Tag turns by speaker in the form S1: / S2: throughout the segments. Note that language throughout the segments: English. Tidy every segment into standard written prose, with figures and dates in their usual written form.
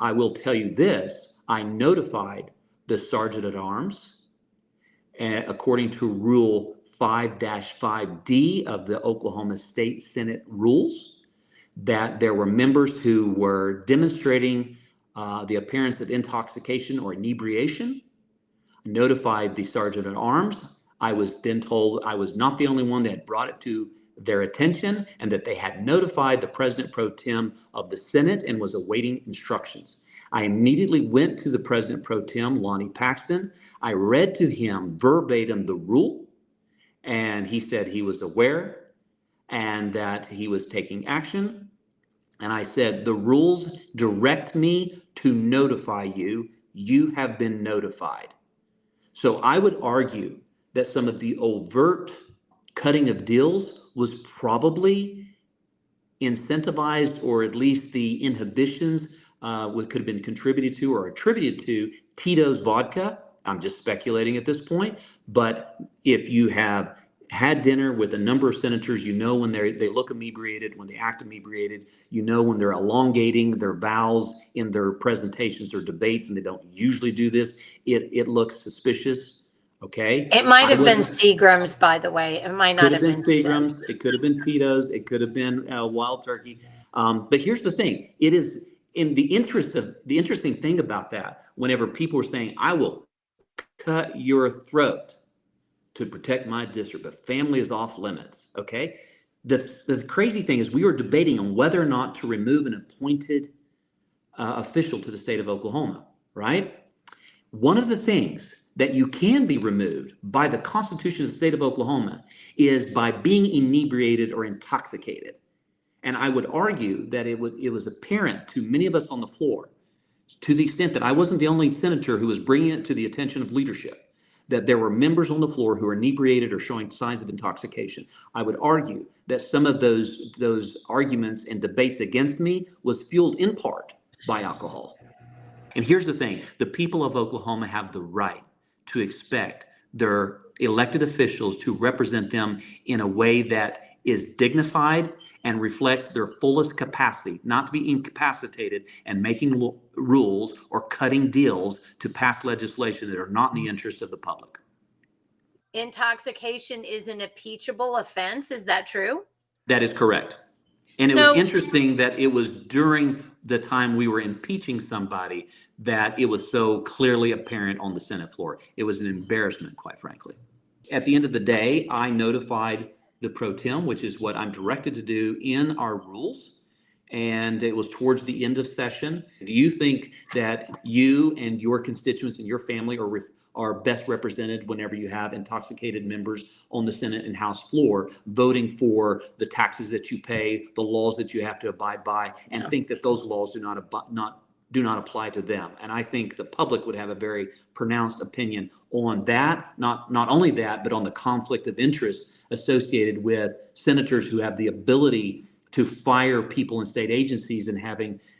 S1: I will tell you this, I notified the Sergeant at Arms, according to Rule 5-5D of the Oklahoma State Senate rules, that there were members who were demonstrating the appearance of intoxication or inebriation. Notified the Sergeant at Arms. I was then told I was not the only one that had brought it to their attention, and that they had notified the President Pro Tem of the Senate and was awaiting instructions. I immediately went to the President Pro Tem, Lonnie Paxton. I read to him verbatim the rule, and he said he was aware and that he was taking action. And I said, the rules direct me to notify you. You have been notified. So I would argue that some of the overt cutting of deals was probably incentivized, or at least the inhibitions could have been contributed to or attributed to Tito's vodka. I'm just speculating at this point. But if you have had dinner with a number of senators, you know when they look inebriated, when they act inebriated, you know when they're elongating their vowels in their presentations or debates, and they don't usually do this, it looks suspicious, okay?
S2: It might have been Seagram's, by the way. It might not have been
S1: Seagram's. It could have been Tito's. It could have been Wild Turkey. But here's the thing. It is in the interest of, the interesting thing about that, whenever people are saying, I will cut your throat to protect my district, but family is off limits, okay? The crazy thing is we were debating on whether or not to remove an appointed official to the state of Oklahoma, right? One of the things that you can be removed by the Constitution of the state of Oklahoma is by being inebriated or intoxicated. And I would argue that it was apparent to many of us on the floor, to the extent that I wasn't the only senator who was bringing it to the attention of leadership, that there were members on the floor who were inebriated or showing signs of intoxication. I would argue that some of those arguments and debates against me was fueled in part by alcohol. And here's the thing, the people of Oklahoma have the right to expect their elected officials to represent them in a way that is dignified and reflects their fullest capacity, not to be incapacitated and making rules or cutting deals to pass legislation that are not in the interest of the public.
S2: Intoxication is an impeachable offense. Is that true?
S1: That is correct. And it was interesting that it was during the time we were impeaching somebody that it was so clearly apparent on the Senate floor. It was an embarrassment, quite frankly. At the end of the day, I notified the Pro Tem, which is what I'm directed to do in our rules. And it was towards the end of session. Do you think that you and your constituents and your family are best represented whenever you have intoxicated members on the Senate and House floor voting for the taxes that you pay, the laws that you have to abide by, and think that those laws do not apply to them? And I think the public would have a very pronounced opinion on that. Not only that, but on the conflict of interest associated with senators who have the ability to fire people in state agencies and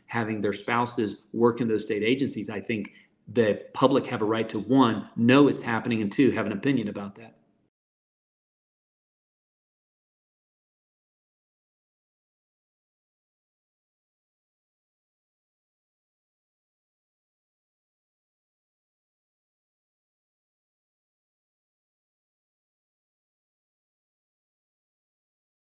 S1: having their spouses work in those state agencies. I think the public have a right to, one, know it's happening, and two, have an opinion about that.